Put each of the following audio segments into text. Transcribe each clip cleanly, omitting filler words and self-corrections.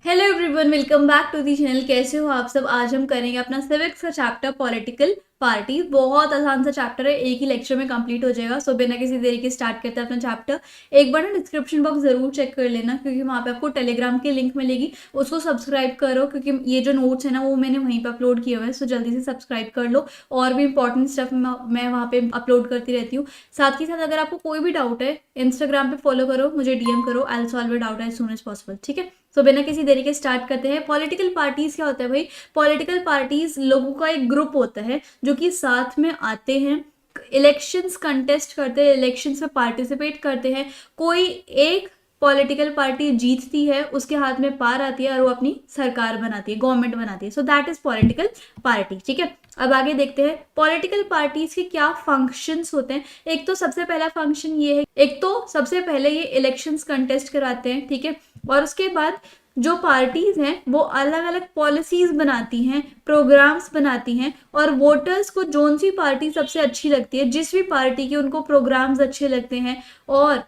Hello everyone, welcome back to the channel. कैसे हो आप सब। आज हम करेंगे अपना सिविक्स का चैप्टर पॉलिटिकल पार्टी। बहुत आसान सा चैप्टर है, एक ही लेक्चर में कंप्लीट हो जाएगा। सो बिना किसी देरी के स्टार्ट करते हैं अपना चैप्टर। एक बार ना डिस्क्रिप्शन बॉक्स जरूर चेक कर लेना, क्योंकि वहाँ पे आपको टेलीग्राम की लिंक मिलेगी, उसको सब्सक्राइब करो, क्योंकि ये जो नोट्स है ना वो मैंने वहीं पे अपलोड किए हुए हैं। सो जल्दी से सब्सक्राइब कर लो। और भी इंपॉर्टेंट स्टफ मैं वहाँ पे अपलोड करती रहती हूँ। साथ ही साथ अगर आपको कोई भी डाउट है, इंस्टाग्राम पे फॉलो करो, मुझे डीएम करो। I will solve your doubt as soon as possible. ठीक है, तो बिना किसी देरी के स्टार्ट करते हैं। पॉलिटिकल पार्टीज क्या होता है भाई? पॉलिटिकल पार्टीज लोगों का एक ग्रुप होता है जो कि साथ में आते हैं, इलेक्शंस कंटेस्ट करते हैं, इलेक्शंस में पार्टिसिपेट करते हैं। कोई एक पॉलिटिकल पार्टी जीतती है, उसके हाथ में पार आती है और वो अपनी सरकार बनाती है, गवर्नमेंट बनाती है। So that is political party. ठीक है, अब आगे देखते हैं पॉलिटिकल पार्टीज के क्या फंक्शंस होते हैं। एक तो सबसे पहला फंक्शन ये है, एक तो सबसे पहले ये इलेक्शंस कंटेस्ट कराते हैं। ठीक है, और उसके बाद जो पार्टीज हैं वो अलग अलग पॉलिसीज बनाती हैं, प्रोग्राम्स बनाती हैं, और वोटर्स को जोन सी पार्टी सबसे अच्छी लगती है, जिस भी पार्टी के उनको प्रोग्राम्स अच्छे लगते हैं और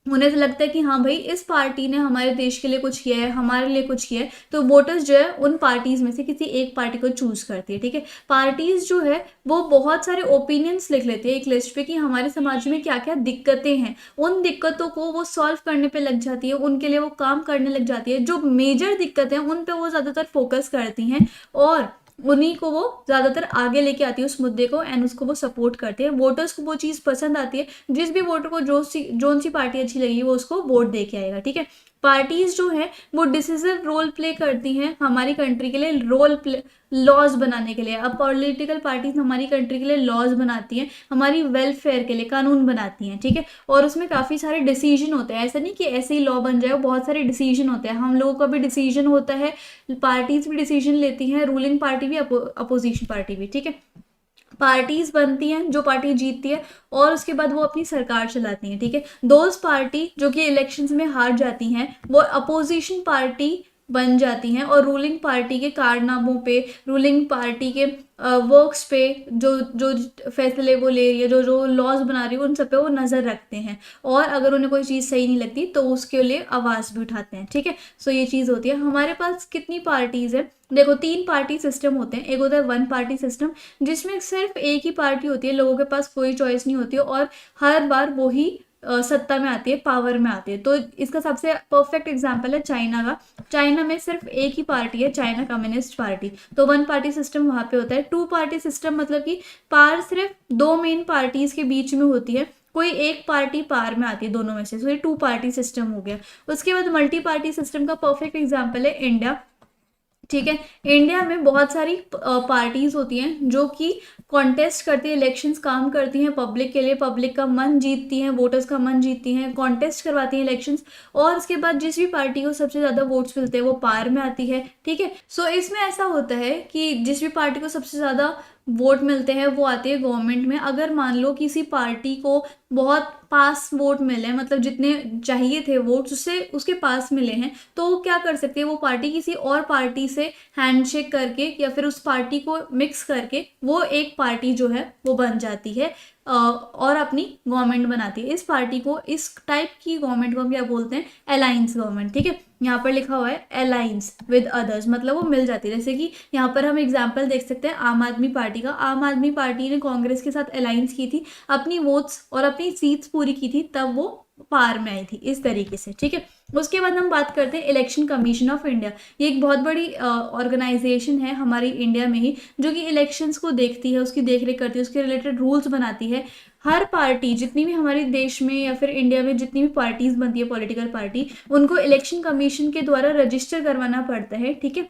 उन्हें तो लगता है कि हाँ भाई इस पार्टी ने हमारे देश के लिए कुछ किया है, हमारे लिए कुछ किया है, तो वोटर्स जो है उन पार्टीज में से किसी एक पार्टी को चूज करती है। ठीक है, पार्टीज जो है वो बहुत सारे ओपिनियंस लिख लेते हैं एक लिस्ट पे कि हमारे समाज में क्या क्या दिक्कतें हैं। उन दिक्कतों को वो सॉल्व करने पे लग जाती है, उनके लिए वो काम करने लग जाती है। जो मेजर दिक्कतें हैं उन पे वो ज्यादातर फोकस करती हैं और उन्हीं को वो ज्यादातर आगे लेके आती है उस मुद्दे को, एंड उसको वो सपोर्ट करते हैं। वोटर्स को वो चीज पसंद आती है। जिस भी वोटर को जोन सी पार्टी अच्छी लगी वो उसको वोट दे के आएगा। ठीक है, पार्टीज जो है वो डिसिसिव रोल प्ले करती हैं हमारी कंट्री के लिए, रोल प्ले लॉज बनाने के लिए। अब पॉलिटिकल पार्टीज हमारी कंट्री के लिए लॉज बनाती हैं, हमारी वेलफेयर के लिए कानून बनाती हैं। ठीक है, और उसमें काफी सारे डिसीजन होते हैं। ऐसा नहीं कि ऐसे ही लॉ बन जाए, बहुत सारे डिसीजन होते हैं। हम लोगों का भी डिसीजन होता है, पार्टीज भी डिसीजन लेती हैं, रूलिंग पार्टी भी, अपोजिशन पार्टी भी। ठीक है, पार्टीज बनती हैं, जो पार्टी जीतती है और उसके बाद वो अपनी सरकार चलाती हैं। ठीक है, दोस्त पार्टी जो कि इलेक्शंस में हार जाती हैं वो अपोजिशन पार्टी बन जाती हैं और रूलिंग पार्टी के कारनामों पे, रूलिंग पार्टी के वर्क्स पे, जो जो फैसले वो ले रही है, जो जो लॉज बना रही है, उन सब पे वो नज़र रखते हैं। और अगर उन्हें कोई चीज़ सही नहीं लगती तो उसके लिए आवाज़ भी उठाते हैं। ठीक है, सो ये चीज़ होती है। हमारे पास कितनी पार्टीज है? देखो, 3 पार्टी सिस्टम होते हैं। एक होता है 1 पार्टी सिस्टम, जिसमें सिर्फ एक ही पार्टी होती है, लोगों के पास कोई चॉइस नहीं होती है और हर बार वो ही सत्ता में आती है, पावर में आती है। तो इसका सबसे परफेक्ट एग्जांपल है चाइना का। चाइना में सिर्फ एक ही पार्टी है, चाइना कम्युनिस्ट पार्टी। तो 1 पार्टी सिस्टम वहां पे होता है। 2 पार्टी सिस्टम मतलब कि पार सिर्फ 2 मेन पार्टीज के बीच में होती है, कोई एक पार्टी पार में आती है दोनों में से। तो ये 2 पार्टी सिस्टम हो गया। उसके बाद मल्टी पार्टी सिस्टम का परफेक्ट एग्जाम्पल है इंडिया। ठीक है, इंडिया में बहुत सारी पार्टीज होती हैं जो कि कॉन्टेस्ट करती है, इलेक्शंस काम करती हैं पब्लिक के लिए, पब्लिक का मन जीतती हैं, वोटर्स का मन जीतती हैं, कॉन्टेस्ट करवाती हैं इलेक्शंस, और उसके बाद जिस भी पार्टी को सबसे ज़्यादा वोट्स मिलते हैं वो पार में आती है। ठीक है, सो इसमें ऐसा होता है कि जिस भी पार्टी को सबसे ज़्यादा वोट मिलते हैं वो आती है गवर्नमेंट में। अगर मान लो किसी पार्टी को बहुत पास वोट मिले, मतलब जितने चाहिए थे वोट्स उससे उसके पास मिले हैं, तो वो क्या कर सकती है? वो पार्टी किसी और पार्टी से हैंडशेक करके या फिर उस पार्टी को मिक्स करके वो एक पार्टी जो है वो बन जाती है और अपनी गवर्नमेंट बनाती है। इस पार्टी को, इस टाइप की गवर्नमेंट को हम क्या बोलते हैं? Alliance government. ठीक है, यहाँ पर लिखा हुआ है अलायंस विद अदर्स, मतलब वो मिल जाती है। जैसे कि यहाँ पर हम एग्जाम्पल देख सकते हैं आम आदमी पार्टी का। आम आदमी पार्टी ने कांग्रेस के साथ अलायंस की थी, अपनी वोट्स और अपनी सीट्स पूरी की थी, तब वो पार में आई थी, इस तरीके से। ठीक है, उसके बाद हम बात करते हैं इलेक्शन कमीशन ऑफ इंडिया। ये एक बहुत बड़ी ऑर्गेनाइजेशन है हमारी इंडिया में ही, जो कि इलेक्शंस को देखती है, उसकी देखरेख करती है, उसके रिलेटेड रूल्स बनाती है। हर पार्टी, जितनी भी हमारे देश में या फिर इंडिया में जितनी भी पार्टीज बनती है पॉलिटिकल पार्टी, उनको इलेक्शन कमीशन के द्वारा रजिस्टर करवाना पड़ता है। ठीक है,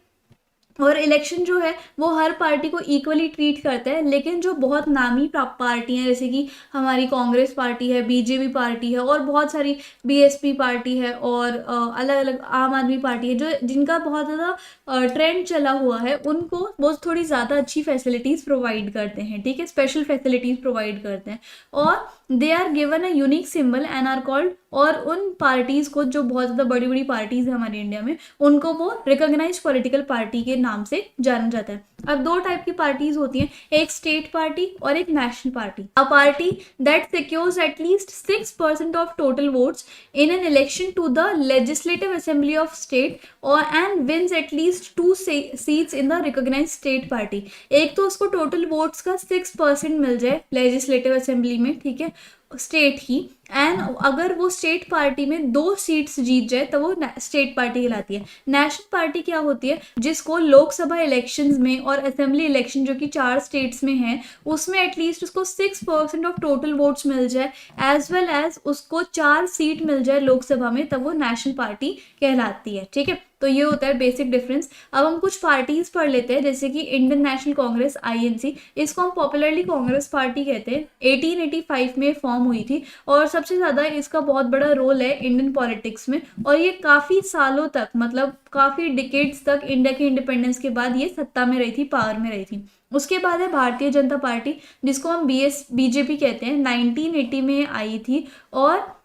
और इलेक्शन जो है वो हर पार्टी को इक्वली ट्रीट करता है, लेकिन जो बहुत नामी पार्टी हैं, जैसे कि हमारी कांग्रेस पार्टी है, बीजेपी पार्टी है, और बहुत सारी बीएसपी पार्टी है, और अलग अलग आम आदमी पार्टी है, जो जिनका बहुत ज़्यादा ट्रेंड चला हुआ है, उनको वो थोड़ी ज़्यादा अच्छी फैसिलिटीज़ प्रोवाइड करते हैं। ठीक है, स्पेशल फैसिलिटीज़ प्रोवाइड करते हैं, और they are given a unique symbol and are called और उन पार्टीज़ को, जो बहुत ज़्यादा बड़ी बड़ी पार्टीज़ हैं हमारे इंडिया में, उनको वो रिकॉग्नाइज्ड पॉलिटिकल पार्टी के नाम से जाना जाता है। अब दो टाइप की पार्टीज होती हैं, एक स्टेट पार्टी और एक national party. A party that secures at least 6% of total votes in an election to the legislative assembly of state or and wins at least 2 seats in the recognized state party। एक तो उसको total votes का 6% मिल जाए legislative assembly में, ठीक है, state की, and अगर वो स्टेट पार्टी में 2 सीट्स जीत जाए तो वो स्टेट पार्टी कहलाती है। नेशनल पार्टी क्या होती है, जिसको लोकसभा इलेक्शंस में और असेंबली इलेक्शन जो कि 4 स्टेट्स में है उसमें एटलीस्ट उसको 6% ऑफ टोटल वोट्स मिल जाए, एज वेल एज उसको 4 सीट मिल जाए लोकसभा में, तब वो नेशनल पार्टी कहलाती है। ठीक है, तो ये होता है बेसिक डिफरेंस। अब हम कुछ पार्टीज पढ़ लेते हैं, जैसे कि इंडियन नेशनल कांग्रेस INC, इसको हम पॉपुलरली कांग्रेस पार्टी कहते हैं। 1885 में फॉर्म हुई थी और सबसे ज़्यादा इसका बहुत बड़ा रोल है इंडियन पॉलिटिक्स में, और ये काफ़ी सालों तक, मतलब काफ़ी डिकेड्स तक इंडिया के इंडिपेंडेंस के बाद ये सत्ता में रही थी, पावर में रही थी। उसके बाद है भारतीय जनता पार्टी, जिसको हम BJP कहते हैं। 1980 में आई थी और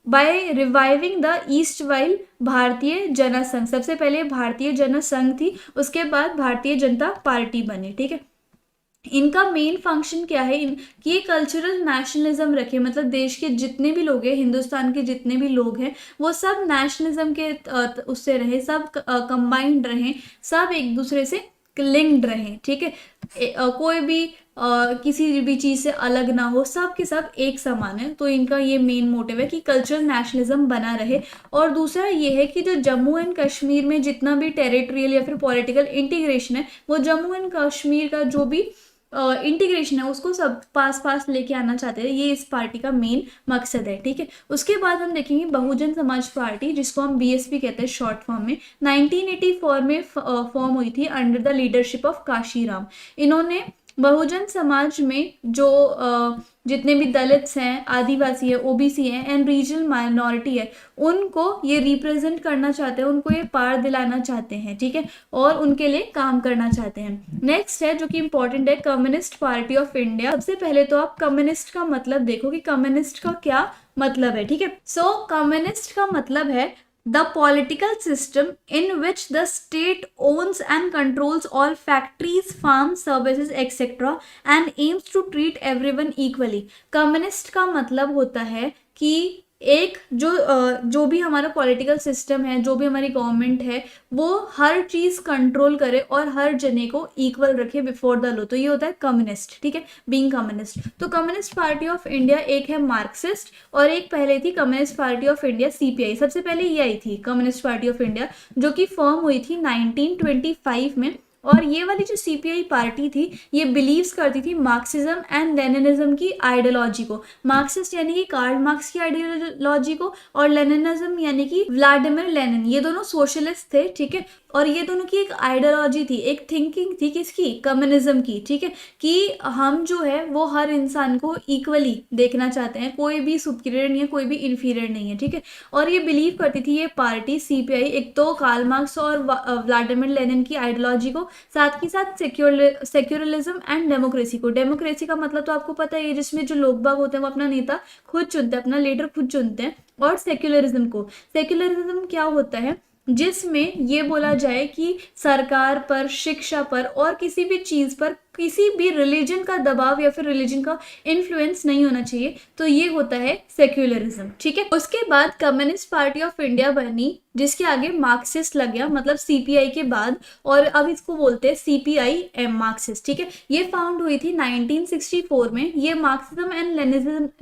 by reviving the east while Bharatiya Jana Sangh, सबसे पहले भारतीय जनसंघ थी, उसके बाद भारतीय जनता पार्टी बनी। ठीक है, इनका मेन फंक्शन क्या है, कि ये कल्चरल नेशनलिज्म रखे, मतलब देश के जितने भी लोग हैं, हिंदुस्तान के जितने भी लोग हैं, वो सब नेशनलिज्म के उससे रहे, सब कंबाइंड रहें, सब एक दूसरे से लिंक्ड रहें। ठीक है, कोई भी किसी भी चीज़ से अलग ना हो, सब के सब एक समान है। तो इनका ये मेन मोटिव है कि कल्चरल नेशनलिज्म बना रहे। और दूसरा ये है कि जो जम्मू एंड कश्मीर में जितना भी टेरिटोरियल या फिर पॉलिटिकल इंटीग्रेशन है, वो जम्मू एंड कश्मीर का जो भी इंटीग्रेशन है उसको सब पास पास लेके आना चाहते हैं। ये इस पार्टी का मेन मकसद है। ठीक है, उसके बाद हम देखेंगे बहुजन समाज पार्टी, जिसको हम BSP कहते हैं शॉर्ट फॉर्म में। 1984 में फॉर्म हुई थी under the leadership of Kashiram. इन्होंने बहुजन समाज में जो जितने भी दलित्स हैं, आदिवासी है, OBC हैं एंड रीजनल माइनॉरिटी है, उनको ये रिप्रेजेंट करना चाहते हैं, उनको ये पार दिलाना चाहते हैं। ठीक है, और उनके लिए काम करना चाहते हैं। नेक्स्ट है जो कि इंपॉर्टेंट है, कम्युनिस्ट पार्टी ऑफ इंडिया। सबसे पहले तो आप कम्युनिस्ट का मतलब देखो कि कम्युनिस्ट का क्या मतलब है। ठीक है, सो कम्युनिस्ट का मतलब है the political system in which the state owns and controls all factories, farms, services, etc. and aims to treat everyone equally। Communist का मतलब होता है कि एक जो भी हमारा पॉलिटिकल सिस्टम है, जो भी हमारी गवर्नमेंट है, वो हर चीज़ कंट्रोल करे और हर जने को इक्वल रखे बिफोर द लॉ। तो ये होता है कम्युनिस्ट। ठीक है, बीइंग कम्युनिस्ट। तो कम्युनिस्ट पार्टी ऑफ इंडिया एक है मार्क्सिस्ट, और एक पहले थी communist party of India CPI। सबसे पहले ये आई थी कम्युनिस्ट पार्टी ऑफ इंडिया, जो कि फॉर्म हुई थी 1925 में। और ये वाली जो CPI पार्टी थी, ये बिलीव्स करती थी मार्क्सिज्म एंड लेनिनिज्म की आइडियोलॉजी को। मार्क्सिस्ट यानी कि कार्ल मार्क्स की आइडियोलॉजी को, और लेनिनिज्म यानी कि व्लादिमीर लेनिन, ये दोनों सोशलिस्ट थे। ठीक है, और ये दोनों की एक आइडियोलॉजी थी, एक थिंकिंग थी, किसकी, कम्युनिज्म की। ठीक है, कि हम जो है वो हर इंसान को इक्वली देखना चाहते हैं, कोई भी सुपीरियर नहीं है, कोई भी इन्फीरियर नहीं है। ठीक है, और ये बिलीव करती थी ये पार्टी CPI, एक तो कार्ल मार्क्स और व्लादिमीर लेनिन की आइडियोलॉजी को, साथ ही साथ सेक्युलरिज्म एंड डेमोक्रेसी को। डेमोक्रेसी का मतलब तो आपको पता है, जिसमें जो लोग बाग होते हैं वो अपना नेता खुद चुनते हैं, अपना लीडर खुद चुनते हैं। और सेक्युलरिज्म क्या होता है, जिसमें ये बोला जाए कि सरकार पर, शिक्षा पर और किसी भी चीज़ पर किसी भी रिलीजन का दबाव या फिर रिलीजन का इन्फ्लुएंस नहीं होना चाहिए। तो ये होता है सेक्युलरिज्म। ठीक है, उसके बाद कम्युनिस्ट पार्टी ऑफ इंडिया बनी, जिसके आगे मार्क्सिस्ट लग गया, मतलब CPI के बाद, और अब इसको बोलते हैं CPI-M मार्क्सिस्ट। ठीक है, ये फाउंड हुई थी 1964 में। ये मार्क्सिज्म एंड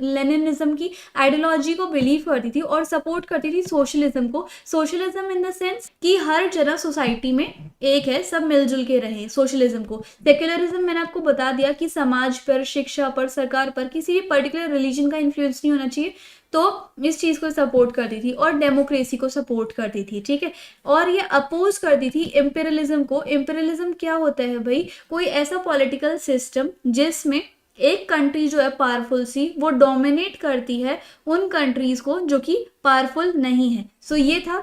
लेनिनिज्म की आइडियोलॉजी को बिलीव करती थी और सपोर्ट करती थी सोशलिज्म को। सोशलिज्म इन द सेंस कि हर जना सोसाइटी में एक है, सब मिलजुल के रहे, सोशलिज्म को। सेक्युलरिज्म मैंने आपको बता दिया कि समाज पर, शिक्षा पर, सरकार पर किसी भी पर्टिकुलर रिलीजन का इन्फ्लुएंस नहीं होना चाहिए, तो इस चीज़ को सपोर्ट करती थी। और डेमोक्रेसी को सपोर्ट करती थी। ठीक है, और ये अपोज करती थी इम्पेरियलिज्म को। इम्पेरियलिज्म क्या होता है भाई, कोई ऐसा पॉलिटिकल सिस्टम जिसमें एक कंट्री जो है पावरफुल सी वो डोमिनेट करती है उन कंट्रीज को जो कि पावरफुल नहीं है। सो ये था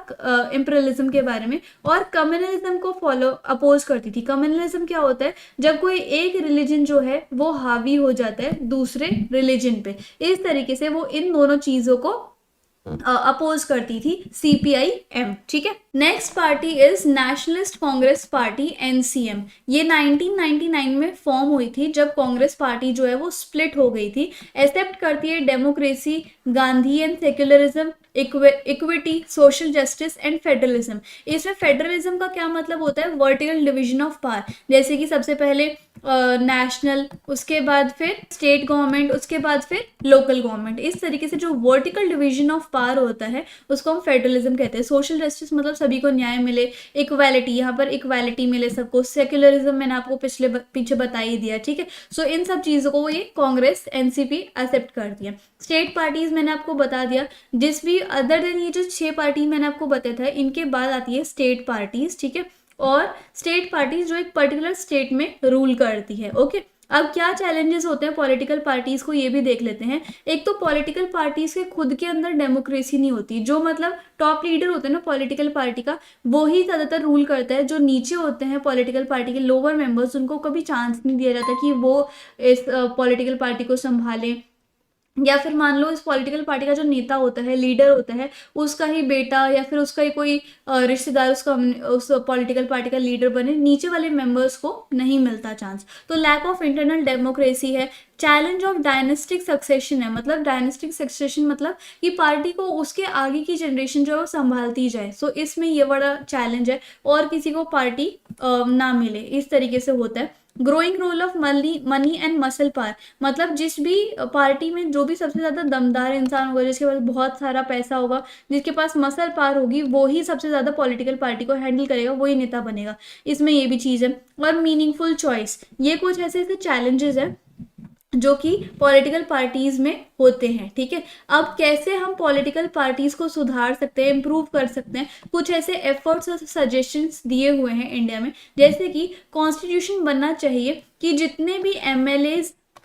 इम्पीरियलिज्म के बारे में। और कम्युनलिज्म को फॉलो अपोज करती थी। कम्युनलिज्म क्या होता है, जब कोई एक रिलीजन जो है वो हावी हो जाता है दूसरे रिलीजन पे। इस तरीके से वो इन दोनों चीजों को अपोज करती थी CPIM। ठीक है, next party is nationalist Congress party NCM। ये 1999 में फॉर्म हुई थी जब कांग्रेस पार्टी जो है वो स्प्लिट हो गई थी। एक्सेप्ट करती है democracy, Gandhi and secularism, equity, social justice and federalism. इसमें फेडरलिज्म का क्या मतलब होता है, वर्टिकल डिवीजन ऑफ पावर। जैसे कि सबसे पहले नेशनल, उसके बाद फिर स्टेट गवर्नमेंट, उसके बाद फिर लोकल गवर्नमेंट। इस तरीके से जो वर्टिकल डिवीजन ऑफ पावर होता है उसको हम फेडरलिज्म कहते हैं। सोशल जस्टिस मतलब सभी को न्याय मिले, इक्वालिटी, यहाँ पर इक्वालिटी मिले सबको। सेक्युलरिज्म मैंने आपको पीछे बता ही दिया। ठीक है, सो इन सब चीजों को ये कांग्रेस NCP एक्सेप्ट करती है। स्टेट पार्टीज मैंने आपको बता दिया। जिस भी अदर देन ये जो 6 पार्टी मैंने आपको बताया था, इनके बाद आती है स्टेट पार्टीज। ठीक है, और स्टेट पार्टीज जो एक पर्टिकुलर स्टेट में रूल करती है। ओके, अब क्या चैलेंजेस होते हैं पॉलिटिकल पार्टीज को, ये भी देख लेते हैं। एक तो पॉलिटिकल पार्टीज के खुद के अंदर डेमोक्रेसी नहीं होती। जो मतलब टॉप लीडर होते हैं ना पॉलिटिकल पार्टी का, वो ही ज्यादातर रूल करता है। जो नीचे होते हैं पॉलिटिकल पार्टी के लोअर मेंबर्स, उनको कभी चांस नहीं दिया जाता कि वो इस पॉलिटिकल पार्टी को संभालें। या फिर मान लो इस पॉलिटिकल पार्टी का जो नेता होता है, लीडर होता है, उसका ही बेटा या फिर उसका ही कोई रिश्तेदार उस पॉलिटिकल पार्टी का लीडर बने, नीचे वाले मेंबर्स को नहीं मिलता चांस। तो लैक ऑफ इंटरनल डेमोक्रेसी है। चैलेंज ऑफ डायनेस्टिक सक्सेशन है। मतलब डायनेस्टिक सक्सेशन मतलब कि पार्टी को उसके आगे की जनरेशन जो है वो संभालती जाए। सो इसमें ये बड़ा चैलेंज है, और किसी को पार्टी ना मिले, इस तरीके से होता है। Growing role of money and muscle power, मतलब जिस भी पार्टी में जो भी सबसे ज्यादा दमदार इंसान होगा, जिसके पास बहुत सारा पैसा होगा, जिसके पास मसल पावर होगी, वो ही सबसे ज्यादा पॉलिटिकल पार्टी को हैंडल करेगा, वही नेता बनेगा। इसमें ये भी चीज है। और मीनिंगफुल चॉइस, ये कुछ ऐसे ऐसे चैलेंजेस है जो कि पॉलिटिकल पार्टीज में होते हैं। ठीक है, अब कैसे हम पॉलिटिकल पार्टीज को सुधार सकते हैं, इम्प्रूव कर सकते हैं, कुछ ऐसे एफर्ट्स और सजेशंस दिए हुए हैं इंडिया में। जैसे कि कॉन्स्टिट्यूशन बनना चाहिए कि जितने भी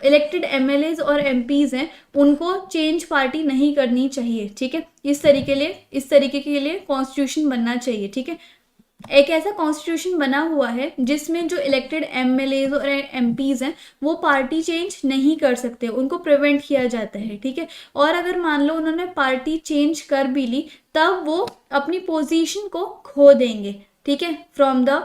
इलेक्टेड MLAs और MPs हैं, उनको चेंज पार्टी नहीं करनी चाहिए। ठीक है, इस तरीके के लिए कॉन्स्टिट्यूशन बनना चाहिए। ठीक है, एक ऐसा कॉन्स्टिट्यूशन बना हुआ है जिसमें जो इलेक्टेड MLAs और MPs हैं वो पार्टी चेंज नहीं कर सकते, उनको प्रिवेंट किया जाता है। ठीक है, और अगर मान लो उन्होंने पार्टी चेंज कर भी ली, तब वो अपनी पोजीशन को खो देंगे। ठीक है, फ्रॉम द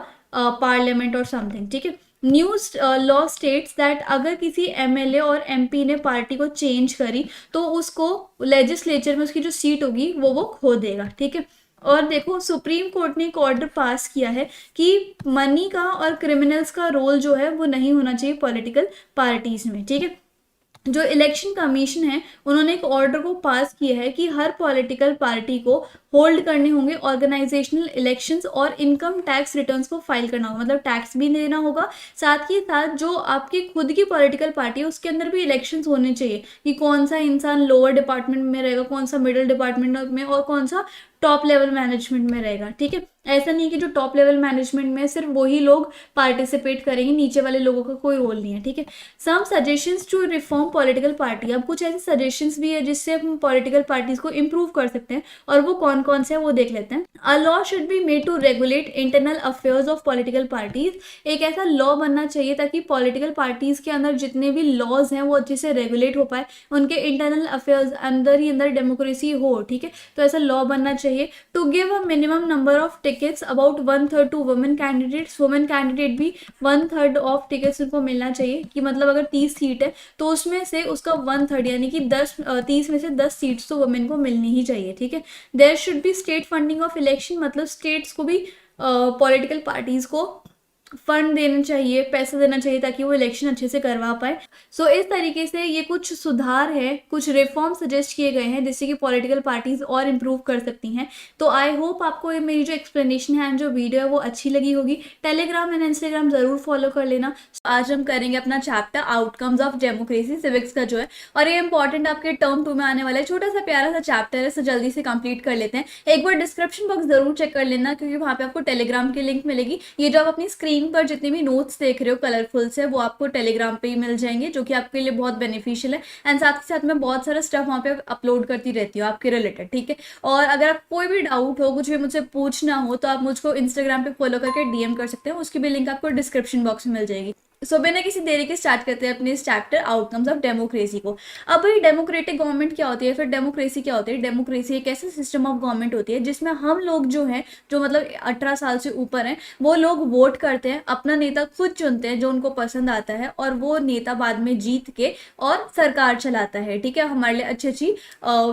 पार्लियामेंट और समथिंग। ठीक है, न्यू लॉ स्टेट्स दैट अगर किसी MLA और MP ने पार्टी को चेंज करी तो उसको लेजिस्लेचर में उसकी जो सीट होगी वो खो देगा। ठीक है, और देखो सुप्रीम कोर्ट ने एक ऑर्डर पास किया है कि मनी का और क्रिमिनल्स का रोल जो है वो नहीं होना चाहिए पॉलिटिकल पार्टीज में। ठीक है, जो इलेक्शन कमीशन है उन्होंने एक ऑर्डर को पास किया है कि हर पॉलिटिकल पार्टी को होल्ड करने होंगे ऑर्गेनाइजेशनल इलेक्शंस और इनकम टैक्स रिटर्न्स को फाइल करना होगा। मतलब टैक्स भी देना होगा, साथ ही साथ जो आपकी खुद की पॉलिटिकल पार्टी है उसके अंदर भी इलेक्शंस होने चाहिए कि कौन सा इंसान लोअर डिपार्टमेंट में रहेगा, कौन सा मिडिल डिपार्टमेंट में, और कौन सा टॉप लेवल मैनेजमेंट में रहेगा। ठीक है, ऐसा नहीं कि जो टॉप लेवल मैनेजमेंट में सिर्फ वही लोग पार्टिसिपेट करेंगे, नीचे वाले लोगों का कोई रोल नहीं है। ठीक है, some suggestions to reform political party, अब कुछ ऐसे सजेशंस भी है जिससे हम पॉलिटिकल पार्टीज को इम्प्रूव कर सकते हैं, और वो कौन कौन से है वो देख लेते हैं। A law should be made to regulate internal affairs of political parties, एक ऐसा लॉ बनना चाहिए ताकि पॉलिटिकल पार्टीज के अंदर जितने भी लॉज हैं वो अच्छे से रेगुलेट हो पाए, उनके इंटरनल अफेयर्स अंदर ही अंदर डेमोक्रेसी हो। ठीक है, तो ऐसा लॉ बनना चाहिए। To give a minimum number of tickets about 1/3 to women candidates, women candidate भी 1/3 ऑफ टिकट्स उनको मिलना चाहिए कि मतलब अगर 30 सीट है तो उसमें से उसका 1/3 यानी कि 30 में से 10 सीट्स तो वुमेन को मिलनी ही चाहिए। ठीक है, there should be state funding of election, मतलब स्टेट्स को भी पॉलिटिकल पार्टीज को फंड देना चाहिए, पैसा देना चाहिए ताकि वो इलेक्शन अच्छे से करवा पाए। सो इस तरीके से ये कुछ सुधार है, कुछ रिफॉर्म सजेस्ट किए गए हैं जिससे कि पॉलिटिकल पार्टीज और इम्प्रूव कर सकती हैं। तो आई होप आपको ये मेरी जो एक्सप्लेनेशन है, जो वीडियो है वो अच्छी लगी होगी। टेलीग्राम एंड इंस्टाग्राम जरूर फॉलो कर लेना। आज हम करेंगे अपना chapter outcomes of democracy civics का जो है, और ये इंपॉर्टेंट आपके टर्म 2 में आने वाला है। छोटा सा प्यारा सा चैप्टर है, इसे जल्दी से कंप्लीट कर लेते हैं। एक बार डिस्क्रिप्शन बॉक्स जरूर चेक कर लेना क्योंकि वहाँ पे आपको टेलीग्राम की लिंक मिलेगी। ये जो आप अपनी स्क्रीन स्क्रीन पर जितने भी नोट्स देख रहे हो कलरफुल से, वो आपको टेलीग्राम पे ही मिल जाएंगे, जो कि आपके लिए बहुत बेनिफिशियल है। एंड साथ ही साथ मैं बहुत सारा स्टफ वहाँ पे अपलोड करती रहती हूँ आपके रिलेटेड, ठीक है। और अगर आप कोई भी डाउट हो, कुछ भी मुझसे पूछना हो, तो आप मुझको इंस्टाग्राम पे फॉलो करके डीएम कर सकते हैं, उसकी भी लिंक आपको डिस्क्रिप्शन बॉक्स में मिल जाएगी। सो बिना किसी देरी के स्टार्ट करते हैं अपने इस चैप्टर आउटकम्स ऑफ डेमोक्रेसी को। अब भाई डेमोक्रेटिक गवर्नमेंट क्या होती है, फिर डेमोक्रेसी क्या होती है। डेमोक्रेसी एक ऐसा सिस्टम ऑफ गवर्नमेंट होती है जिसमें हम लोग जो हैं, जो मतलब 18 साल से ऊपर हैं, वो लोग वोट करते हैं, अपना नेता खुद चुनते हैं जो उनको पसंद आता है, और वो नेता बाद में जीत के और सरकार चलाता है, ठीक है। हमारे लिए अच्छी अच्छी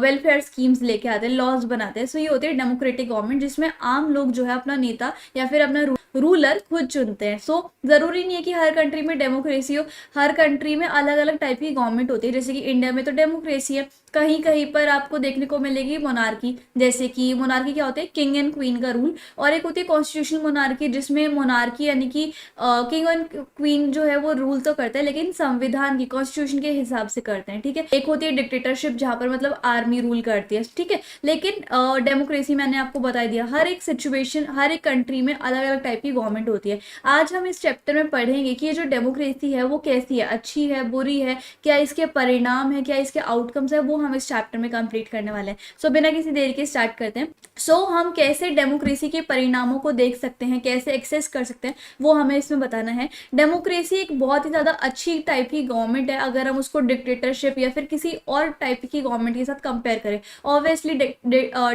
वेलफेयर स्कीम्स लेके आते हैं, लॉज बनाते हैं। सो ये होती है डेमोक्रेटिक गवर्नमेंट, जिसमें आम लोग जो है अपना नेता या फिर अपना रूलर खुद चुनते हैं। सो जरूरी नहीं है कि हर कंट्री में डेमोक्रेसी हो, हर कंट्री में अलग अलग टाइप की गवर्नमेंट होती है। जैसे कि इंडिया में तो डेमोक्रेसी है, कहीं कहीं पर आपको देखने को मिलेगी मोनार्की। जैसे कि मोनार्की क्या होते हैं, किंग एंड क्वीन का रूल, और एक होती है कॉन्स्टिट्यूशनल मोनार्की, जिसमें मोनार्की यानी कि किंग एंड क्वीन जो है वो रूल तो करते हैं, लेकिन संविधान की कॉन्स्टिट्यूशन के हिसाब से करते हैं, ठीक है। एक होती है डिक्टेटरशिप, जहां पर मतलब आर्मी रूल करती है, ठीक है। लेकिन डेमोक्रेसी मैंने आपको बता दिया, हर एक सिचुएशन, हर एक कंट्री में अलग अलग टाइप की गवर्नमेंट होती है। आज हम इस चैप्टर में पढ़ेंगे कि ये जो डेमोक्रेसी है वो कैसी है, अच्छी है, बुरी है, क्या इसके परिणाम है, क्या इसके आउटकम्स है, वो हम इस चैप्टर में कंप्लीट करने वाले हैं। सो बिना किसी देरी के स्टार्ट करते हैं। सो हम कैसे डेमोक्रेसी के परिणामों को देख सकते हैं, कैसे एक्सेस कर सकते हैं, वो हमें इसमें बताना है। डेमोक्रेसी एक बहुत ही ज़्यादा अच्छी टाइप की गवर्नमेंट है अगर हम उसको डिक्टेटरशिप या फिर किसी और टाइप की गवर्नमेंट के साथ कंपेयर करें। ऑब्वियसली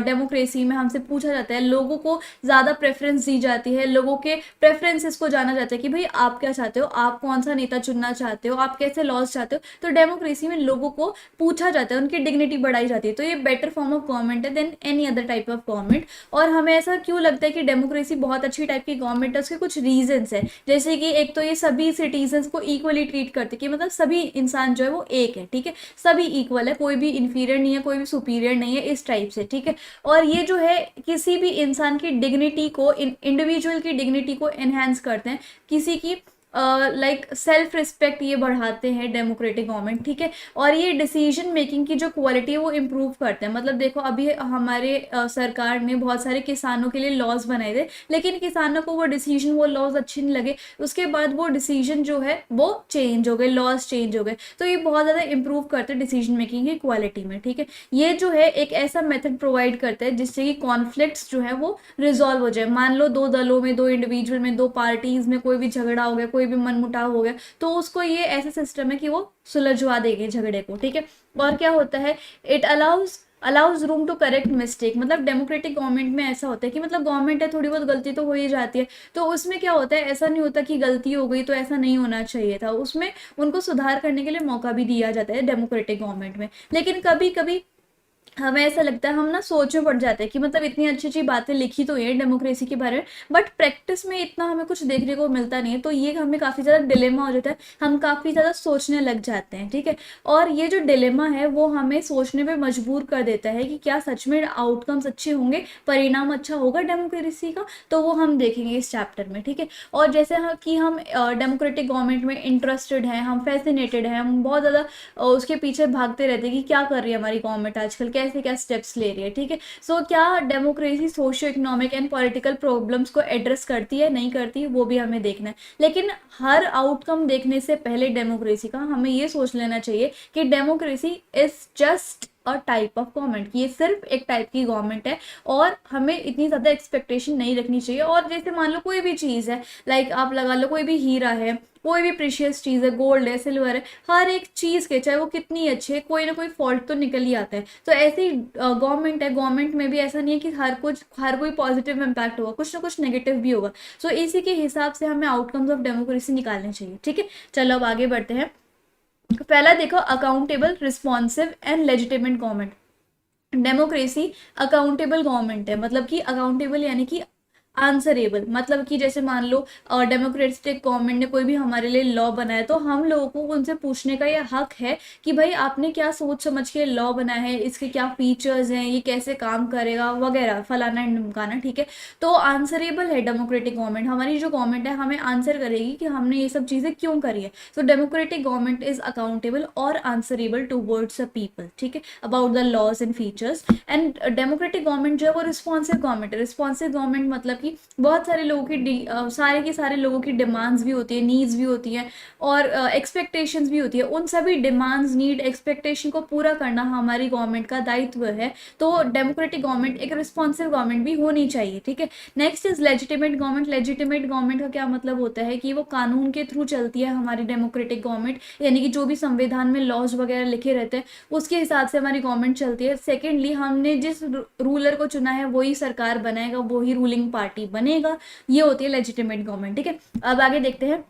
डेमोक्रेसी में हमसे पूछा जाता है, लोगों को ज़्यादा प्रेफरेंस दी जाती है, लोगों के प्रेफरेंसेस को जाना जाता है कि भाई आप क्या चाहते हो, आप कौन सा नेता चुनना चाहते हो, आप कैसे लॉज चाहते हो। तो डेमोक्रेसी में लोगों को पूछा जाता है, उनकी डिग्निटी बढ़ाई जाती है। तो ये बेटर फॉर्म ऑफ गवर्नमेंट है than any other type of government. और हमें ऐसा क्यों लगता है कि डेमोक्रेसी बहुत अच्छी टाइप की गवर्नमेंट है, उसके कुछ रीजंस है। जैसे कि एक तो ये सभी सिटीजन्स को इक्वली ट्रीट करते, कि मतलब सभी इंसान जो है वो एक है, ठीक है, सभी इक्वल है, कोई भी इंफीरियर नहीं है, कोई भी सुपीरियर नहीं है, इस टाइप से, ठीक है। और ये जो है किसी भी इंसान की डिग्निटी को, इंडिविजुअल की डिग्निटी को एनहेंस करते हैं, किसी की लाइक सेल्फ रिस्पेक्ट ये बढ़ाते हैं डेमोक्रेटिक गवर्नमेंट, ठीक है। और ये डिसीजन मेकिंग की जो क्वालिटी है वो इम्प्रूव करते हैं। मतलब देखो अभी हमारे सरकार ने बहुत सारे किसानों के लिए लॉज बनाए थे, लेकिन किसानों को वो डिसीजन, वो लॉज अच्छे नहीं लगे, उसके बाद वो डिसीजन जो है वो चेंज हो गए, लॉज चेंज हो गए। तो ये बहुत ज़्यादा इंप्रूव करते हैं डिसीजन मेकिंग की क्वालिटी में, ठीक है। ये जो है एक ऐसा मेथड प्रोवाइड करता है जिससे कि कॉन्फ्लिक्ट्स जो है वो रिजॉल्व हो जाए। मान लो दो दलों में, दो इंडिविजुअल में, दो पार्टीज में कोई भी झगड़ा हो गया, कोई भी मनमुटाव हो गया, तो उसको ये ऐसा सिस्टम है कि वो सुलझवा देंगे झगड़े को, ठीक है। और क्या होता है, it allows room to correct mistake. मतलब डेमोक्रेटिक गवर्नमेंट में ऐसा होता है कि मतलब गवर्नमेंट है, थोड़ी बहुत गलती तो हो ही जाती है, तो उसमें क्या होता है, ऐसा नहीं होता कि गलती हो गई तो ऐसा नहीं होना चाहिए था, उसमें उनको सुधार करने के लिए मौका भी दिया जाता है डेमोक्रेटिक गवर्नमेंट में। लेकिन कभी कभी हमें ऐसा लगता है, हम ना सोच में पड़ जाते हैं कि मतलब इतनी अच्छी अच्छी बातें लिखी तो है डेमोक्रेसी के बारे में, बट प्रैक्टिस में इतना हमें कुछ देखने को मिलता नहीं है। तो ये हमें काफ़ी ज़्यादा डिलेमा हो जाता है, हम काफ़ी ज़्यादा सोचने लग जाते हैं, ठीक है। और ये जो डिलेमा है वो हमें सोचने पे मजबूर कर देता है कि क्या सच में आउटकम्स अच्छे होंगे, परिणाम अच्छा होगा डेमोक्रेसी का, तो वो हम देखेंगे इस चैप्टर में, ठीक है। और जैसे कि हम डेमोक्रेटिक गवर्नमेंट में इंटरेस्टेड हैं, हम फैसिनेटेड हैं, हम बहुत ज़्यादा उसके पीछे भागते रहते हैं कि क्या कर रही है हमारी गवर्नमेंट आजकल, कैसे क्या स्टेप्स ले रही है, ठीक है। सो क्या democracy socio economic and political problems को एड्रेस करती है, नहीं करती, वो भी हमें देखना है। लेकिन हर आउटकम देखने से पहले डेमोक्रेसी का हमें ये सोच लेना चाहिए कि democracy is just a type of government, ये सिर्फ एक टाइप की गवर्नमेंट है, और हमें इतनी ज़्यादा एक्सपेक्टेशन नहीं रखनी चाहिए। और जैसे मान लो कोई भी चीज़ है, लाइक आप लगा लो कोई भी हीरा है, कोई भी प्रीशियस चीज़ है, गोल्ड है, सिल्वर है, हर एक चीज़ के चाहे वो कितनी अच्छी है, कोई ना कोई फॉल्ट तो निकल ही आता है। तो ऐसी गवर्नमेंट है, गवर्नमेंट में भी ऐसा नहीं है कि हर कोई पॉजिटिव इम्पैक्ट होगा, कुछ ना कुछ नेगेटिव भी होगा। सो इसी के हिसाब से हमें आउटकम्स ऑफ डेमोक्रेसी निकालने चाहिए, ठीक है। चलो अब आगे बढ़ते हैं। पहला देखो, accountable, responsive and legitimate government. Democracy accountable government है, मतलब कि अकाउंटेबल यानी कि आंसरेबल। मतलब कि जैसे मान लो डेमोक्रेटिक गवर्नमेंट ने कोई भी हमारे लिए लॉ बनाया, तो हम लोगों को उनसे पूछने का ये हक है कि भाई आपने क्या सोच समझ के लॉ बनाया है, इसके क्या फीचर्स हैं, ये कैसे काम करेगा वगैरह, फलाना ढिमकाना, ठीक है। तो आंसरेबल है डेमोक्रेटिक गवर्नमेंट, हमारी जो गवर्नमेंट है हमें आंसर करेगी कि हमने ये सब चीज़ें क्यों करी है। तो डेमोक्रेटिक गवर्नमेंट इज अकाउंटेबल और आंसरेबल टूवर्ड्स द पीपल, ठीक है, about the laws and features. And democratic government जो है वो रिस्पॉन्सिव गवर्नमेंट है। रिस्पॉन्सिव गवर्नमेंट मतलब कि बहुत सारे लोगों की सारे के सारे लोगों की डिमांड्स भी होती है, नीड्स भी होती हैं और एक्सपेक्टेशंस भी होती है। उन सभी डिमांड्स, नीड, एक्सपेक्टेशन को पूरा करना हमारी गवर्नमेंट का दायित्व है। तो डेमोक्रेटिक गवर्नमेंट एक रिस्पॉन्सिव गवर्नमेंट भी होनी चाहिए, ठीक है। Next is legitimate government. Legitimate government का क्या मतलब होता है कि वो कानून के थ्रू चलती है हमारी डेमोक्रेटिक गवर्नमेंट, यानी कि जो भी संविधान में लॉज वगैरह लिखे रहते हैं उसके हिसाब से हमारी गवर्नमेंट चलती है। सेकेंडली, हमने जिस रूलर को चुना है वही सरकार बनाएगा, वही रूलिंग पार्टी बनेगा। ये होती है लेजिटिमेट गवर्नमेंट, ठीक है। अब आगे देखते हैं।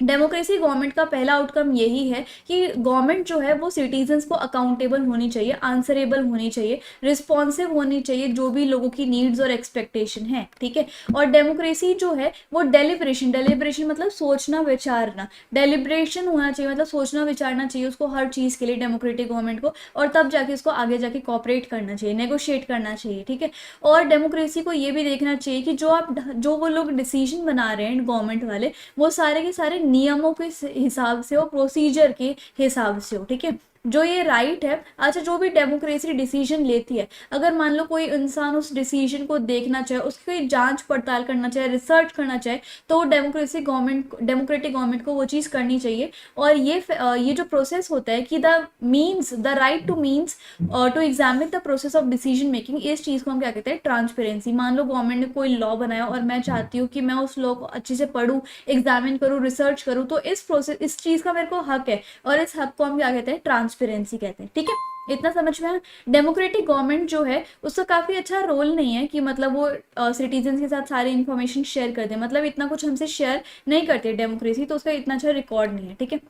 डेमोक्रेसी गवर्नमेंट का पहला आउटकम यही है कि गवर्नमेंट जो है वो सिटीजन्स को अकाउंटेबल होनी चाहिए, आंसरेबल होनी चाहिए, रिस्पॉन्सिव होनी चाहिए जो भी लोगों की नीड्स और एक्सपेक्टेशन है, ठीक है। और डेमोक्रेसी जो है वो डेलिब्रेशन, डेलिब्रेशन मतलब सोचना विचारना, डेलिब्रेशन होना चाहिए, मतलब सोचना विचारना चाहिए उसको हर चीज़ के लिए, डेमोक्रेटिक गवर्नमेंट को, और तब जाके उसको आगे जाके कॉपरेट करना चाहिए, नेगोशिएट करना चाहिए, ठीक है। और डेमोक्रेसी को ये भी देखना चाहिए कि जो वो लोग डिसीजन बना रहे हैं गवर्नमेंट वाले, वो सारे के सारे नियमों के हिसाब से हो, प्रोसीजर के हिसाब से हो, ठीक है। जो ये राइट है, अच्छा, जो भी डेमोक्रेसी डिसीजन लेती है, अगर मान लो कोई इंसान उस डिसीजन को देखना चाहे, उसकी जांच पड़ताल करना चाहे, रिसर्च करना चाहे, तो डेमोक्रेटिक गवर्नमेंट को वो चीज़ करनी चाहिए। और ये जो प्रोसेस होता है कि the right to means to examine the process of decision making, इस चीज़ को हम क्या कहते हैं, ट्रांसपेरेंसी। मान लो गवर्नमेंट ने कोई लॉ बनाया और मैं चाहती हूँ कि मैं उस लॉ को अच्छे से पढूं, एग्जामिन करूँ, रिसर्च करूँ, तो इस चीज़ का मेरे को हक है, और इस हक को हम क्या कहते हैं, ट्रांसपेरेंसी कहते हैं, ठीक है। इतना समझ में आया। डेमोक्रेटिक गवर्नमेंट जो है उसका काफ़ी अच्छा रोल नहीं है कि मतलब वो सिटीजन के साथ सारी इन्फॉर्मेशन शेयर कर दे, मतलब इतना कुछ हमसे शेयर नहीं करती है डेमोक्रेसी, तो उसका इतना अच्छा रिकॉर्ड नहीं है, ठीक है।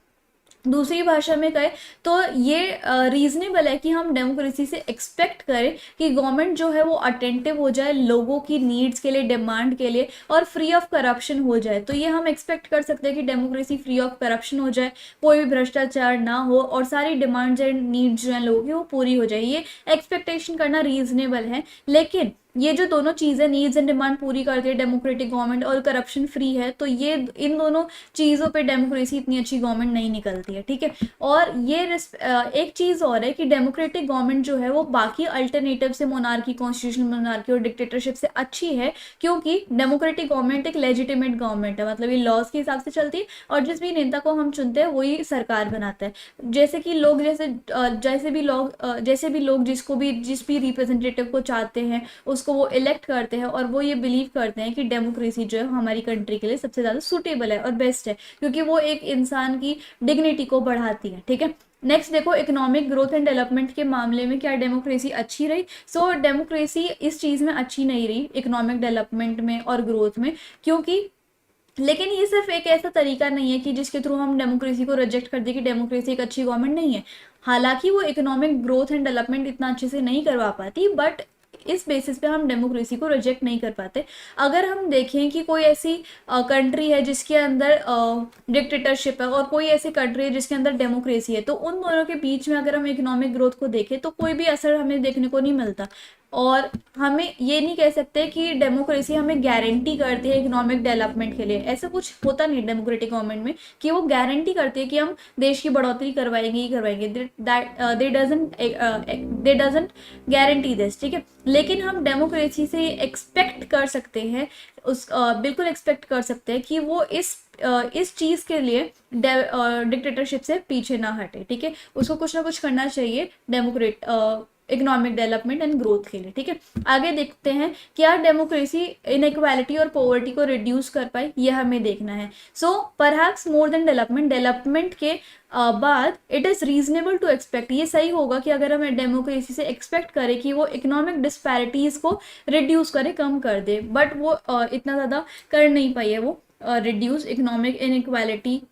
दूसरी भाषा में कहे तो ये रीजनेबल है कि हम डेमोक्रेसी से एक्सपेक्ट करें कि गवर्नमेंट जो है वो अटेंटिव हो जाए लोगों की नीड्स के लिए, डिमांड के लिए, और फ्री ऑफ करप्शन हो जाए। तो ये हम एक्सपेक्ट कर सकते हैं कि डेमोक्रेसी फ्री ऑफ करप्शन हो जाए, कोई भी भ्रष्टाचार ना हो, और सारी डिमांड्स एंड नीड्स जो हैं लोगों की वो पूरी हो जाए। ये एक्सपेक्टेशन करना रीजनेबल है। लेकिन ये जो दोनों चीज़ें, नीड्स एंड डिमांड पूरी करती है डेमोक्रेटिक गवर्नमेंट, और करप्शन फ्री है, तो ये इन दोनों चीज़ों पे डेमोक्रेसी इतनी अच्छी गवर्नमेंट नहीं निकलती है, ठीक है। और ये एक चीज़ और है कि डेमोक्रेटिक गवर्नमेंट जो है वो बाकी अल्टरनेटिव से, मोनार्की, कॉन्स्टिट्यूशनल मोनार्की और डिक्टेटरशिप से अच्छी है, क्योंकि डेमोक्रेटिक गवर्नमेंट एक लेजिटिमेट गवर्नमेंट है, मतलब ये लॉज के हिसाब से चलती है, और जिस भी नेता को हम चुनते हैं वही सरकार बनाता है। जैसे कि लोग जैसे भी लोग जिस भी रिप्रेजेंटेटिव को चाहते हैं उसको वो इलेक्ट करते हैं, और वो ये बिलीव करते हैं कि डेमोक्रेसी जो है हमारी कंट्री के लिए सबसे ज़्यादा सूटेबल है और बेस्ट है, क्योंकि वो एक इंसान की डिग्निटी को बढ़ाती है, ठीक है। नेक्स्ट देखो, इकोनॉमिक ग्रोथ एंड डेवलपमेंट के मामले में क्या डेमोक्रेसी अच्छी रही? सो डेमोक्रेसी इस चीज़ में अच्छी नहीं रही, इकोनॉमिक डेवलपमेंट में और ग्रोथ में, क्योंकि लेकिन ये सिर्फ एक ऐसा तरीका नहीं है कि जिसके थ्रू हम डेमोक्रेसी को रिजेक्ट कर दें कि डेमोक्रेसी एक अच्छी गवर्नमेंट नहीं है। हालांकि वो इकोनॉमिक ग्रोथ एंड डेवलपमेंट इतना अच्छे से नहीं करवा पाती, बट इस बेसिस पे हम डेमोक्रेसी को रिजेक्ट नहीं कर पाते। अगर हम देखें कि कोई ऐसी कंट्री है जिसके अंदर डिक्टेटरशिप है, और कोई ऐसी कंट्री है जिसके अंदर डेमोक्रेसी है, तो उन दोनों के बीच में अगर हम इकोनॉमिक ग्रोथ को देखें तो कोई भी असर हमें देखने को नहीं मिलता। और हमें ये नहीं कह सकते कि डेमोक्रेसी हमें गारंटी करती है इकोनॉमिक डेवलपमेंट के लिए, ऐसा कुछ होता नहीं डेमोक्रेटिक गवर्नमेंट में कि वो गारंटी करती है कि हम देश की बढ़ोतरी करवाएंगे ही करवाएंगे। दे डजंट गारंटी दिस, ठीक है। लेकिन हम डेमोक्रेसी से एक्सपेक्ट कर सकते हैं, बिल्कुल एक्सपेक्ट कर सकते हैं कि वो इस चीज़ के लिए डिक्टेटरशिप से पीछे ना हटे, ठीक है। उसको कुछ ना कुछ करना चाहिए इकोनॉमिक डेवलपमेंट एंड ग्रोथ के लिए, ठीक है। आगे देखते हैं, क्या डेमोक्रेसी इनइक्वालिटी और पॉवर्टी को रिड्यूस कर पाए, यह हमें देखना है। So perhaps more than development के बाद it is reasonable to expect, ये सही होगा कि अगर हम डेमोक्रेसी से एक्सपेक्ट करें कि वो इकोनॉमिक डिस्पैरिटीज़ को रिड्यूस करे, कम कर दे, बट वो इतना ज़्यादा कर नहीं पाई है वो reduce economic inequality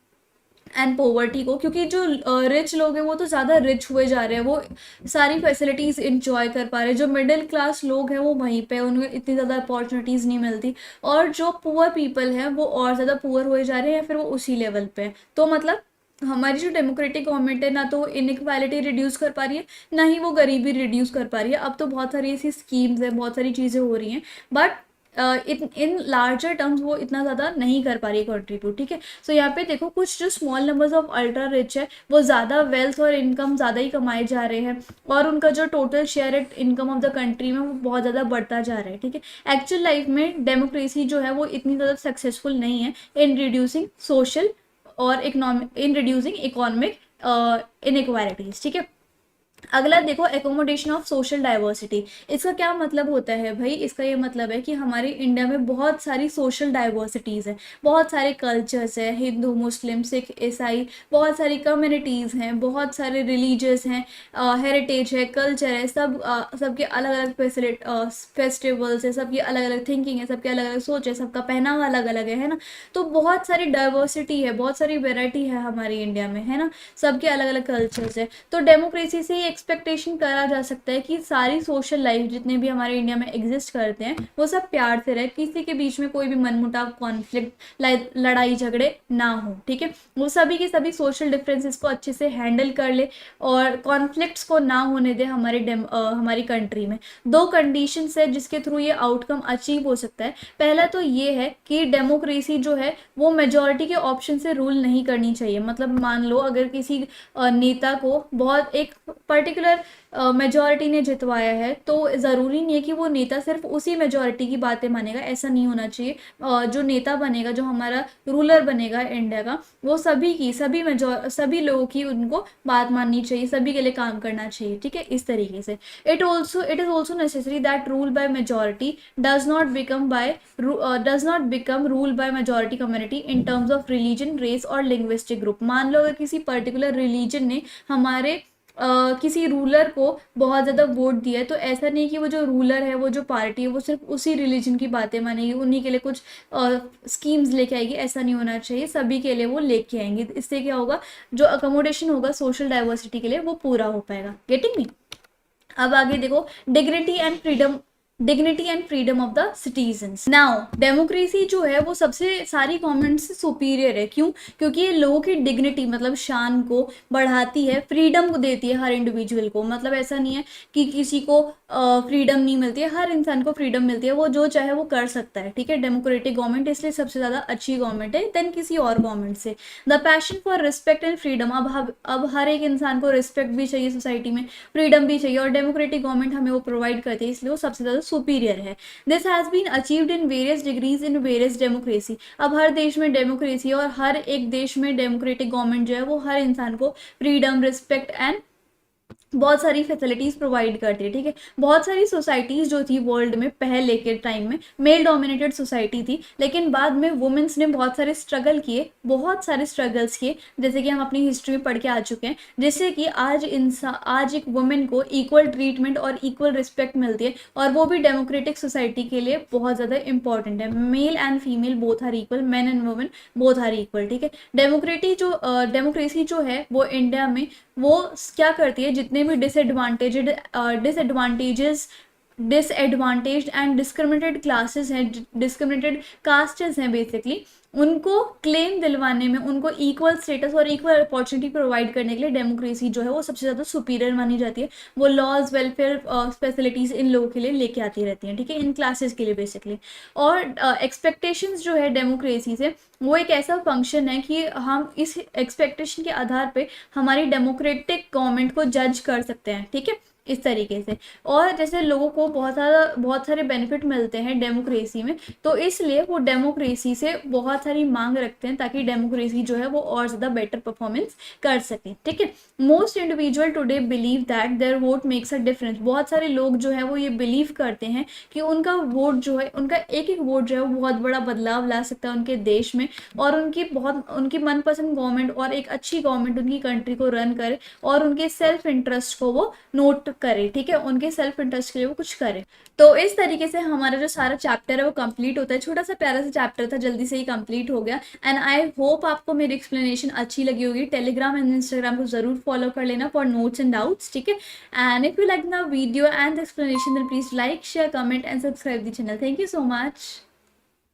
and poverty को, क्योंकि जो रिच लोग हैं वो तो ज़्यादा रिच हुए जा रहे हैं, वो सारी फैसिलिटीज़ इंजॉय कर पा रहे हैं। जो मिडिल क्लास लोग हैं वो वहीं पे, उन्हें इतनी ज़्यादा अपॉर्चुनिटीज़ नहीं मिलती, और जो पुअर पीपल हैं वो और ज़्यादा पुअर हुए जा रहे हैं, या फिर वो उसी लेवल पे हैं। तो मतलब हमारी जो डेमोक्रेटिक गवर्नमेंट है ना तो इनइक्वालिटी रिड्यूस कर पा रही है, ना ही वो गरीबी रिड्यूस कर पा रही है। अब तो बहुत सारी ऐसी स्कीम्स हैं, बहुत सारी चीज़ें हो रही हैं, बट इन लार्जर टर्म्स वो इतना ज़्यादा नहीं कर पा रही है कंट्रीब्यूट, ठीक है। सो यहाँ पे देखो कुछ जो small numbers of ultra rich है वो ज़्यादा वेल्थ और इनकम ज़्यादा ही कमाए जा रहे हैं, और उनका जो टोटल शेयर है इनकम ऑफ द कंट्री में वो बहुत ज़्यादा बढ़ता जा रहा है, ठीक है। एक्चुअल लाइफ में डेमोक्रेसी जो है वो इतनी ज़्यादा सक्सेसफुल नहीं है इन रिड्यूसिंग सोशल और economic, in reducing economic inequalities, ठीक है। अगला देखो एकोमोडेशन ऑफ सोशल डाइवर्सिटी। इसका क्या मतलब होता है भाई, इसका ये मतलब है कि हमारे इंडिया में बहुत सारी सोशल डाइवर्सिटीज़ है, बहुत सारे कल्चर्स है, हिंदू मुस्लिम सिख ईसाई, बहुत सारी कम्युनिटीज़ हैं, बहुत सारे रिलीजियस हैं, हेरिटेज है, कल्चर है, सबके अलग अलग फेस्टिवल्स है, सबकी अलग अलग थिंकिंग है, सबके अलग अलग सोच है, सबका पहनावा अलग अलग है ना। तो बहुत सारी डाइवर्सिटी है, बहुत सारी वेराइटी है हमारी इंडिया में, है ना। सबके अलग अलग कल्चर्स है। तो डेमोक्रेसी से ही एक्सपेक्टेशन करा जा सकता है कि सारी सोशल लाइफ जितने भी हमारे इंडिया में एग्जिस्ट करते हैं वो सब प्यार से रहे, किसी के बीच में कोई भी मनमुटाव, कॉन्फ्लिक्ट, लड़ाई झगड़े ना हो, ठीक है। वो सभी के सभी सोशल डिफरेंसेस को अच्छे से हैंडल कर ले और कॉन्फ्लिक्ट्स को ना होने दे हमारी कंट्री में। दो कंडीशंस है जिसके थ्रू ये आउटकम अचीव हो सकता है। पहला तो ये है कि डेमोक्रेसी जो है वो मेजॉरिटी के ऑप्शन से रूल नहीं करनी चाहिए। मतलब मान लो अगर किसी नेता को बहुत एक पर्टिकुलर मेजॉरिटी ने जितवाया है तो ज़रूरी नहीं है कि वो नेता सिर्फ उसी मेजॉरिटी की बातें मानेगा, ऐसा नहीं होना चाहिए। जो नेता बनेगा, जो हमारा रूलर बनेगा इंडिया का, वो सभी लोगों की उनको बात माननी चाहिए, सभी के लिए काम करना चाहिए, ठीक है। इस तरीके से it is also necessary that rule by majority does not become rule by majority community in terms of religion, race और लिंग्विस्टिक ग्रुप। मान लो अगर किसी पर्टिकुलर रिलीजन ने हमारे किसी रूलर को बहुत ज़्यादा वोट दिया है, तो ऐसा नहीं कि वो जो रूलर है, वो जो पार्टी है, वो सिर्फ उसी रिलीजन की बातें मानेगी, उन्हीं के लिए कुछ स्कीम्स लेके आएगी, ऐसा नहीं होना चाहिए। सभी के लिए वो लेके आएंगे। इससे क्या होगा, जो अकोमोडेशन होगा सोशल डाइवर्सिटी के लिए वो पूरा हो पाएगा। Getting me? अब आगे देखो dignity and freedom of the citizens. Now democracy जो है वो सबसे सारी गवर्नमेंट से सुपीरियर है। क्यों? क्योंकि ये लोगों की डिग्निटी मतलब शान को बढ़ाती है, फ्रीडम को देती है हर इंडिविजुअल को। मतलब ऐसा नहीं है कि किसी को फ्रीडम नहीं मिलती है, हर इंसान को फ्रीडम मिलती है, वो जो चाहे वो कर सकता है, ठीक है। डेमोक्रेटिक गवर्नमेंट इसलिए सबसे ज़्यादा अच्छी गवर्नमेंट है देन किसी और गवर्नमेंट से। The passion for respect and freedom, अब हर एक इंसान को रिस्पेक्ट भी चाहिए सोसाइटी में, फ्रीडम भी चाहिए, और डेमोक्रेटिक गवर्नमेंट हमें वो प्रोवाइड करती है, इसलिए वो सबसे ज़्यादा सुपीरियर है। This has been achieved in various degrees in various democracy. अब हर देश में डेमोक्रेसी और हर एक देश में डेमोक्रेटिक गवर्नमेंट जो है वो हर इंसान को फ्रीडम, रिस्पेक्ट एंड बहुत सारी फैसिलिटीज़ प्रोवाइड करती है, ठीक है। बहुत सारी सोसाइटीज़ जो थी वर्ल्ड में पहले के टाइम में मेल डोमिनेटेड सोसाइटी थी, लेकिन बाद में वुमेन्स ने बहुत सारे स्ट्रगल्स किए, जैसे कि हम अपनी हिस्ट्री में पढ़ के आ चुके हैं, जिससे कि आज एक वुमेन को इक्वल ट्रीटमेंट और इक्वल रिस्पेक्ट मिलती है, और वो भी डेमोक्रेटिक सोसाइटी के लिए बहुत ज़्यादा इंपॉर्टेंट है। Male and female both are equal, man and women both are equal, ठीक है। डेमोक्रेसी जो है वो इंडिया में वो क्या करती है, जितने भी डिसएडवांटेज्ड एंड डिस्क्रिमिनेटेड क्लासेस हैं, डिस्क्रिमिनेटेड कास्टेस हैं बेसिकली, उनको क्लेम दिलवाने में, उनको इक्वल स्टेटस और इक्वल अपॉर्चुनिटी प्रोवाइड करने के लिए डेमोक्रेसी जो है वो सबसे ज़्यादा सुपीरियर मानी जाती है। वो लॉज, वेलफेयर फैसिलिटीज़ इन लोगों के लिए लेके आती रहती हैं, ठीक है, इन क्लासेस के लिए बेसिकली। और एक्सपेक्टेशंस जो है डेमोक्रेसी से, वो एक ऐसा फंक्शन है कि हम इस एक्सपेक्टेशन के आधार पे हमारी डेमोक्रेटिक गवर्नमेंट को जज कर सकते हैं, ठीक है, इस तरीके से। और जैसे लोगों को बहुत सारे बेनिफिट मिलते हैं डेमोक्रेसी में, तो इसलिए वो डेमोक्रेसी से बहुत सारी मांग रखते हैं ताकि डेमोक्रेसी जो है वो और ज़्यादा बेटर परफॉर्मेंस कर सके, ठीक है। Most individual today believe that their vote makes a difference. बहुत सारे लोग जो है वो ये बिलीव करते हैं कि उनका वोट जो है, उनका एक एक वोट जो है वो बहुत बड़ा बदलाव ला सकता है उनके देश में, और उनकी मनपसंद गवर्नमेंट और एक अच्छी गवर्नमेंट उनकी कंट्री को रन करे, और उनके सेल्फ इंटरेस्ट को वो नोट करे, ठीक है, उनके सेल्फ इंटरेस्ट के लिए वो कुछ करे। तो इस तरीके से हमारा जो सारा चैप्टर है वो कंप्लीट होता है। छोटा सा प्यारा सा चैप्टर था, जल्दी से ही कंप्लीट हो गया। एंड आई होप आपको मेरी एक्सप्लेनेशन अच्छी लगी होगी। टेलीग्राम एंड इंस्टाग्राम को जरूर फॉलो कर लेना फॉर नोट्स एंड डाउट्स, ठीक है। And if you like the video and explanation then please like, share, comment and subscribe the channel. Thank you so much.